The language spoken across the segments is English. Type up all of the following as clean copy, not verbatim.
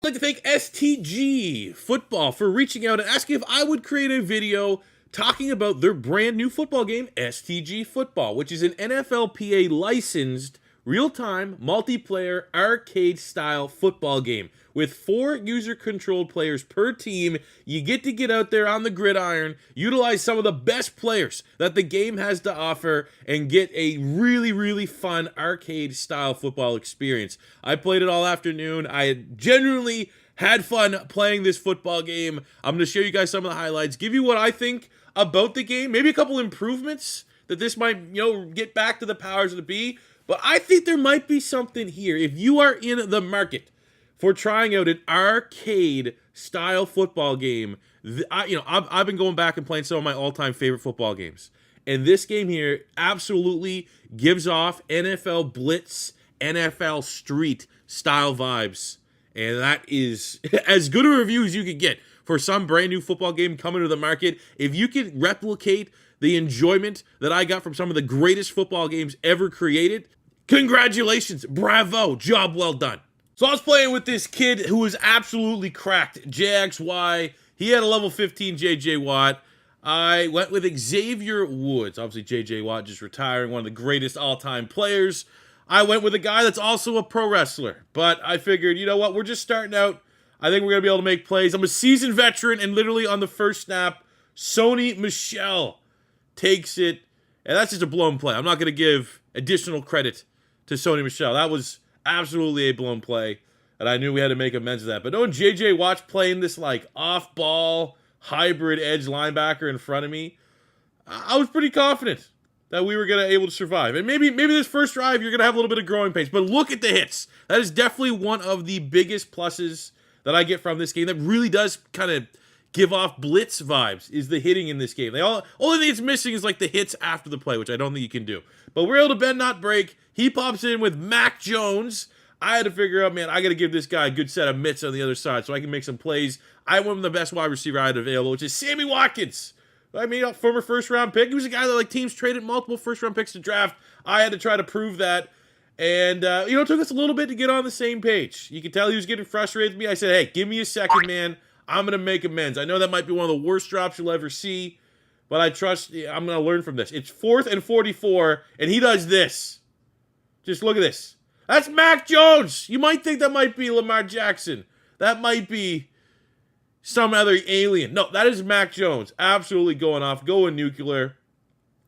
I'd like to thank STG Football for reaching out and asking if I would create a video talking about their brand new football game, STG Football, which is an NFLPA licensed real-time multiplayer arcade-style football game. With 4 user-controlled players per team, you get out there on the gridiron, utilize some of the best players that the game has to offer, and get a really fun arcade-style football experience. I played it all afternoon. I genuinely had fun playing this football game. I'm going to show you guys some of the highlights, give you what I think about the game, maybe a couple improvements that this might, get back to the powers that be. But I think there might be something here. If you are in the market for trying out an arcade-style football game, I've been going back and playing some of my all-time favorite football games. And this game here absolutely gives off NFL BLITZ, NFL Street style vibes. And that is as good a review as you could get for some brand new football game coming to the market. If you could replicate the enjoyment that I got from some of the greatest football games ever created, congratulations, bravo, job well done. So I was playing with this kid who was absolutely cracked, JXY. He had a level 15 JJ Watt. I went with Xavier Woods. Obviously, JJ Watt just retiring, one of the greatest all-time players. I went with a guy that's also a pro wrestler. But I figured, you know what, we're just starting out. I think we're going to be able to make plays. I'm a seasoned veteran, and literally on the first snap, Sony Michel takes it. And that's just a blown play. I'm not going to give additional credit to Sony Michel. That was absolutely a blown play, and I knew we had to make amends to that. But knowing JJ Watt's playing this like off-ball hybrid edge linebacker in front of me, I was pretty confident that we were going to able to survive. And maybe this first drive you're going to have a little bit of growing pains. But look at the hits. That is definitely one of the biggest pluses that I get from this game. That really does kind of give off blitz vibes, is the hitting in this game. Only thing it's missing is like the hits after the play, which I don't think you can do. But we're able to bend, not break. He pops in with Mac Jones. I had to figure out, man, I got to give this guy a good set of mitts on the other side so I can make some plays. I went with the best wide receiver I had available, which is Sammy Watkins. I mean, a former first-round pick. He was a guy that teams traded multiple first-round picks to draft. I had to try to prove that. And, it took us a little bit to get on the same page. You could tell he was getting frustrated with me. I said, hey, give me a second, man. I'm going to make amends. I know that might be one of the worst drops you'll ever see, but I trust I'm going to learn from this. It's 4th and 44, and he does this. Just look at this. That's Mac Jones. You might think that might be Lamar Jackson. That might be some other alien. No, that is Mac Jones. Absolutely going off, going nuclear.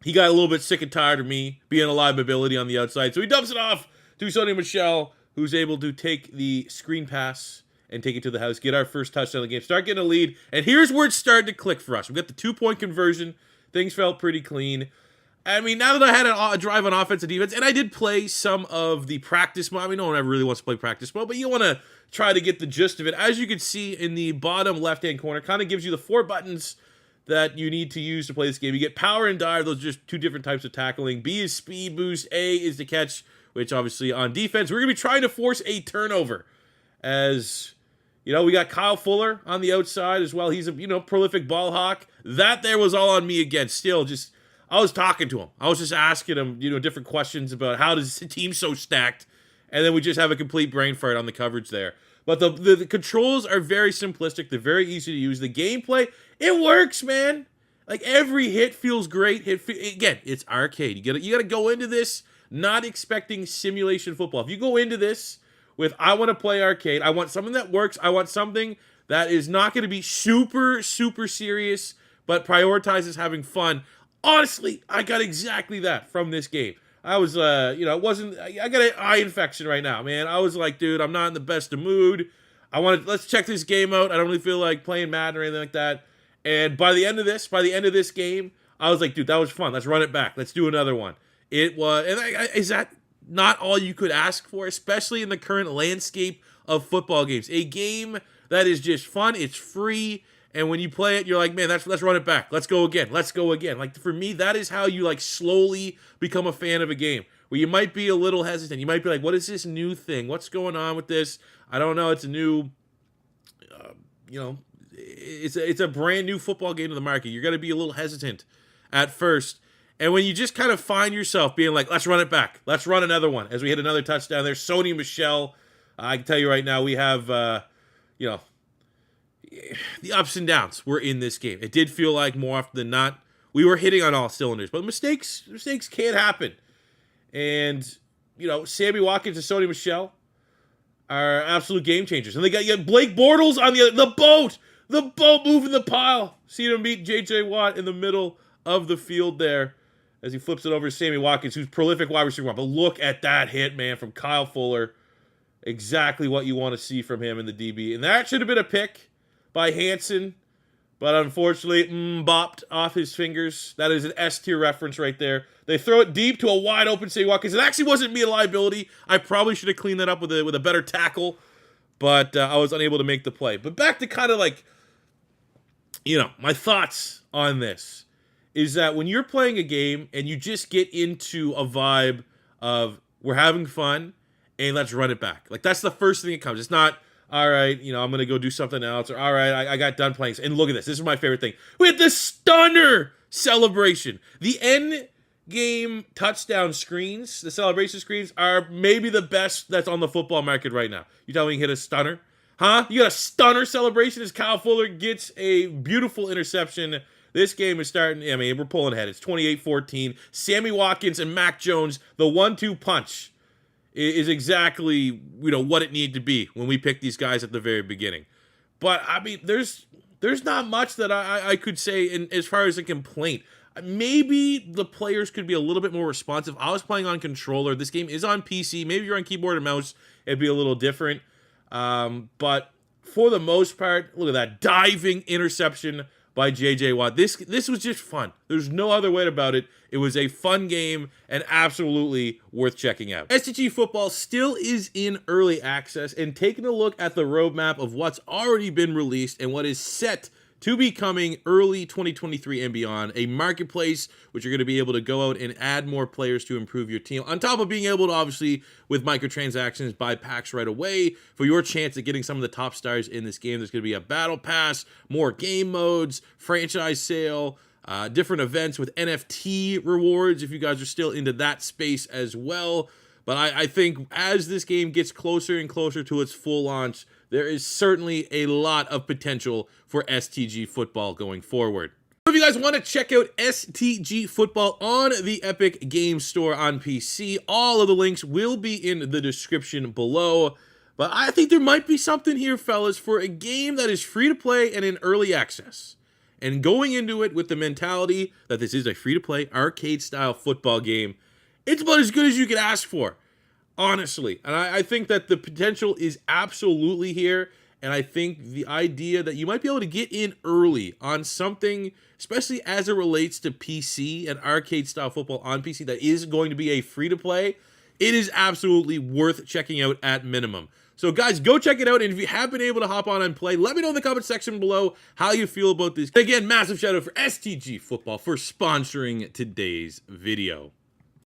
He got a little bit sick and tired of me being a liability on the outside, so he dumps it off to Sony Michel, who's able to take the screen pass and take it to the house, get our first touchdown of the game, start getting a lead. And here's where it started to click for us. We got the 2-point conversion. Things felt pretty clean. I mean, now that I had a drive on offense and defense, and I did play some of the practice mode. I mean, no one ever really wants to play practice mode, but you want to try to get the gist of it. As you can see in the bottom left-hand corner, kind of gives you the 4 buttons that you need to use to play this game. You get power and dive. Those are just 2 different types of tackling. B is speed boost. A is the catch, which obviously on defense, we're going to be trying to force a turnover. As we got Kyle Fuller on the outside as well. He's a, prolific ball hawk. That there was all on me again. Still, I was talking to him. I was just asking him, different questions about how does the team so stacked, and then we just have a complete brain fart on the coverage there. But the controls are very simplistic. They're very easy to use. The gameplay, it works, man. Like every hit feels great. Again, it's arcade. You gotta go into this not expecting simulation football. If you go into this with I want to play arcade, I want something that works. I want something that is not going to be super serious, but prioritizes having fun. Honestly, I got exactly that from this game. I was, I got an eye infection right now, man. I was like, dude, I'm not in the best of mood. Let's check this game out. I don't really feel like playing Madden or anything like that. And by the end of this game, I was like, dude, that was fun. Let's run it back. Let's do another one. It was, and is that not all you could ask for, especially in the current landscape of football games? A game that is just fun. It's free. And when you play it, you're like, man, let's run it back. Let's go again. Let's go again. Like, for me, that is how you, slowly become a fan of a game. Where you might be a little hesitant. You might be like, what is this new thing? What's going on with this? I don't know. It's a new, it's a brand new football game to the market. You're going to be a little hesitant at first. And when you just kind of find yourself being like, let's run it back. Let's run another one. As we hit another touchdown there. Sony Michel. I can tell you right now, we have you know, the ups and downs were in this game. It did feel like more often than not we were hitting on all cylinders, but mistakes can't happen. And you know, Sammy Watkins and Sony Michel are absolute game changers. And you got Blake Bortles on the boat moving the pile. See him meet J.J. Watt in the middle of the field there as he flips it over to Sammy Watkins, who's prolific wide receiver. But look at that hit, man, from Kyle Fuller. Exactly what you want to see from him in the DB. And that should have been a pick by Hansen, but unfortunately, bopped off his fingers. That is an S-tier reference right there. They throw it deep to a wide open Sammy Watkins. It actually wasn't me a liability. I probably should have cleaned that up with a better tackle, but I was unable to make the play. But back to kind of like, you know, my thoughts on this is that when you're playing a game and you just get into a vibe of we're having fun and let's run it back. Like, that's the first thing that comes. It's not, all right, you know, I'm going to go do something else, or all right, I got done playing. And look at this. This is my favorite thing. We had the stunner celebration. The end game touchdown screens, the celebration screens, are maybe the best that's on the football market right now. You tell me you hit a stunner? Huh? You got a stunner celebration as Kyle Fuller gets a beautiful interception. This game is starting, I mean, we're pulling ahead. It's 28-14. Sammy Watkins and Mac Jones, the 1-2 punch is exactly, you know, what it needed to be when we picked these guys at the very beginning. But, I mean, there's not much that I could say as far as a complaint. Maybe the players could be a little bit more responsive. I was playing on controller. This game is on PC. Maybe you're on keyboard and mouse. It'd be a little different. But for the most part, look at that diving interception by J.J. Watt. This was just fun. There's no other way about it. It was a fun game and absolutely worth checking out. STG Football still is in early access, and taking a look at the roadmap of what's already been released and what is set to be coming early 2023 and beyond, a marketplace which you're going to be able to go out and add more players to improve your team, on top of being able to, obviously, with microtransactions, buy packs right away for your chance at getting some of the top stars in this game. There's going to be a battle pass, more game modes, franchise sale, different events with NFT rewards if you guys are still into that space as well. But I think as this game gets closer and closer to its full launch, there is certainly a lot of potential for STG Football going forward. If you guys want to check out STG Football on the Epic Games Store on PC, all of the links will be in the description below. But I think there might be something here, fellas, for a game that is free to play and in early access. And going into it with the mentality that this is a free-to-play arcade-style football game, it's about as good as you could ask for, honestly. And I think that the potential is absolutely here. And I think the idea that you might be able to get in early on something, especially as it relates to PC and arcade-style football on PC, that is going to be a free-to-play, it is absolutely worth checking out at minimum. So guys, go check it out, and if you have been able to hop on and play, let me know in the comment section below how you feel about this. Again, massive shout out for STG Football for sponsoring today's video.